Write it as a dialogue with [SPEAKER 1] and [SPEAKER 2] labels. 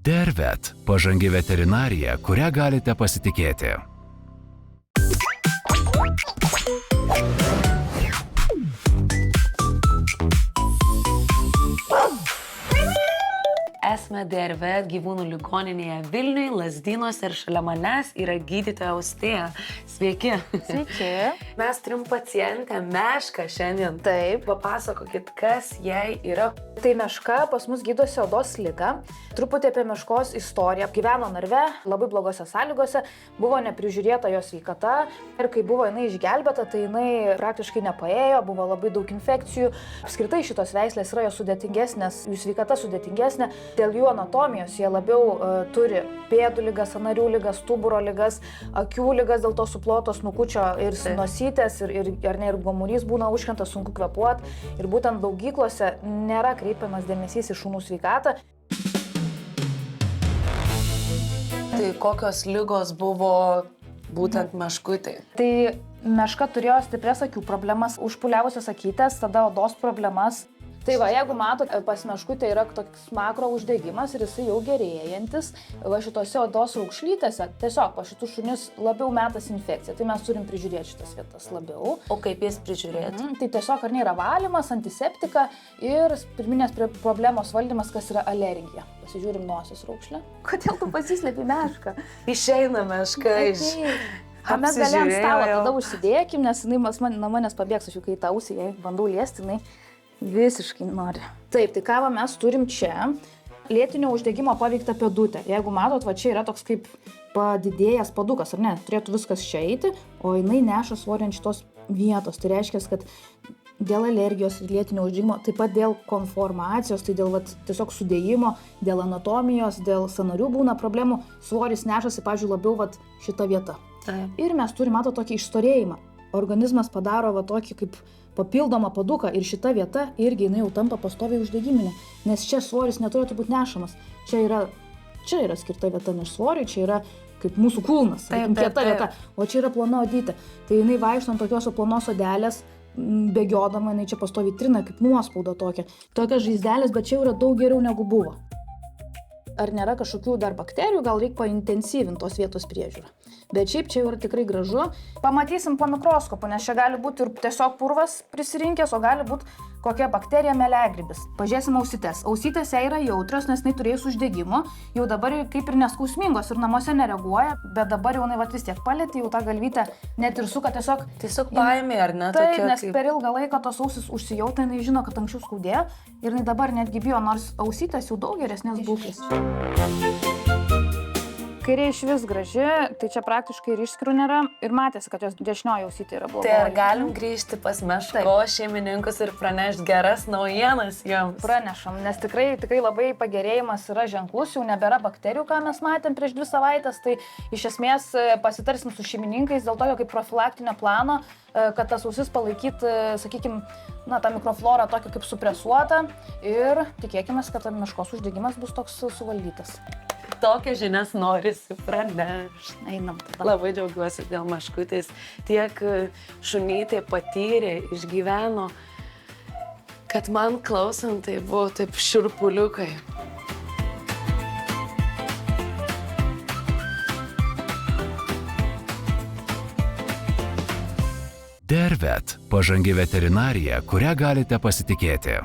[SPEAKER 1] Dervet – pažangi veterinarija, kurią galite pasitikėti.
[SPEAKER 2] Esame Dervet gyvūnų ligoninėje Vilniuje, Lazdynuose ir šalia manęs yra gydytoja Austėja. Sveiki.
[SPEAKER 3] Sveiki.
[SPEAKER 2] Mes turim pacientę Mešką šiandien.
[SPEAKER 3] Taip.
[SPEAKER 2] Papasakokit, kas jai yra.
[SPEAKER 3] Tai Meška pas mus gydosi odos ligą. Truputį apie Meškos istoriją. Gyveno narve, labai blogose sąlygose, buvo neprižiūrėta jos sveikata ir kai buvo jinai išgelbėta, tai jinai praktiškai nepaėjo, buvo labai daug infekcijų. Apskritai šitos veislės yra jos sudėtingesnės, jų sveikata sudėtingesnė. Dėl jų anatomijos jie labiau turi pėdų ligas, sąnarių ligas, stuburo ligas, akių ligas, dėl to suplotos snukučio ir nosytės ir gomurys būna užkrentas, sunku kvėpuoti. Ir būtent daugyklose nėra kreipiamas dėmesys į šunų sveikatą.
[SPEAKER 2] Tai kokios ligos buvo būtent Meškutei?
[SPEAKER 3] Tai Meška turėjo stiprias akių problemas, užpuliavusios akytės, tada odos problemas. Tai va, jeigu matot, pas Meškutę yra toks makro uždegimas ir jisai jau gerėjantis, va šitose odos raukšlytėse, tiesiog pa šitų šunis labiau metas infekcija, tai mes turim prižiūrėti šitas vietas labiau.
[SPEAKER 2] O kaip jas prižiūrėti?
[SPEAKER 3] Tai tiesiog ar nėra valymas, antiseptika ir pirminės problemos valdymas, kas yra alergija. Pasižiūrim nosis raukšlę. Kodėl tu pasislėpi Mešką?
[SPEAKER 2] Išeina Meška iš...
[SPEAKER 3] Mes galėjom stalą tada užsidėkim, nes jinai nuo manęs pabėgs, aš jau kai tą ausį jai bandau liesti, jinai visiškai nori. Taip, tai ką mes turim čia, lėtinio uždegimo paveikta pėdutė. Jeigu matot, va čia yra toks kaip padidėjęs padukas, ar ne? Turėtų viskas čia eiti, o jinai neša svorį ant šitos vietos. Tai reiškia, kad dėl alergijos ir lėtinio uždegimo, taip pat dėl konformacijos, tai dėl tiesiog sudėjimo, dėl anatomijos, dėl sąnarių būna problemų, svoris nešasi, pavyzdžiui, labiau šitą vietą.
[SPEAKER 2] Taip.
[SPEAKER 3] Ir mes turime, tokį išstorėjimą. Organizmas padaro tokį kaip papildomą paduką ir šita vieta irgi jinai jau tampa pastoviai uždegiminė, nes čia svoris neturėtų būti nešamas. Čia yra skirta vieta neš svoriui, čia yra kaip mūsų kulnas, kieta vieta, o čia yra plona odytė. Tai jinai vaikšto ant tokios plonos odelės, bėgiodama, jinai čia pastoviai trina kaip nuospauda tokia. Tokios žaizdelės, bet čia yra daug geriau negu buvo. Ar nėra kažkokių dar bakterijų, gal reikia paintensyvinti tos vietos priežiūrą. Bet šiaip čia jau yra tikrai gražu. Pamatysim po mikroskopu, nes čia gali būti ir tiesiog purvas prisirinkęs, o gali būti kokia bakterija melegrybis. Pažiūrėsim ausytės. Ausytės jai yra jautrios, nes jinai turėjus uždegimo, jau dabar kaip ir neskausmingos ir namuose nereaguoja, bet dabar jau jinai vis tiek palėtė, jau tą galvytę net ir suka
[SPEAKER 2] Tiesiog baimė, ar ne?
[SPEAKER 3] Taip, nes per ilgą laiką tos ausis užsijautė, jinai žino, kad anksčiau skaudėjo ir jinai dabar netgi bijo, nors ausytės jau daug geresnės būklės. Kairė iš vis graži, tai čia praktiškai ir išskirų nėra ir matėsi, kad jos dešinioji ausytė yra bloga.
[SPEAKER 2] Tai ar galim grįžti pas Meškos šeimininkus ir pranešti geras naujienas jiems?
[SPEAKER 3] Pranešam, nes tikrai labai pagerėjimas yra ženklus, jau nebėra bakterijų, ką mes matėm prieš 2 savaitės, tai iš esmės pasitarsim su šeimininkais dėl to, kaip profilaktinio plano, kad tas ausis palaikyti, sakykime, tą mikroflorą tokia kaip supresuota ir tikėkime, kad Meškos uždegimas bus toks suvaldytas.
[SPEAKER 2] Tokias žinias norisi pranešti.
[SPEAKER 3] Einam tada.
[SPEAKER 2] Labai džiaugiuosi dėl Meškutės. Tiek šunytė patyrė, išgyveno, kad man klausant tai buvo taip šiurpuliukai.
[SPEAKER 1] Dervet – pažangi veterinarija, kurią galite pasitikėti.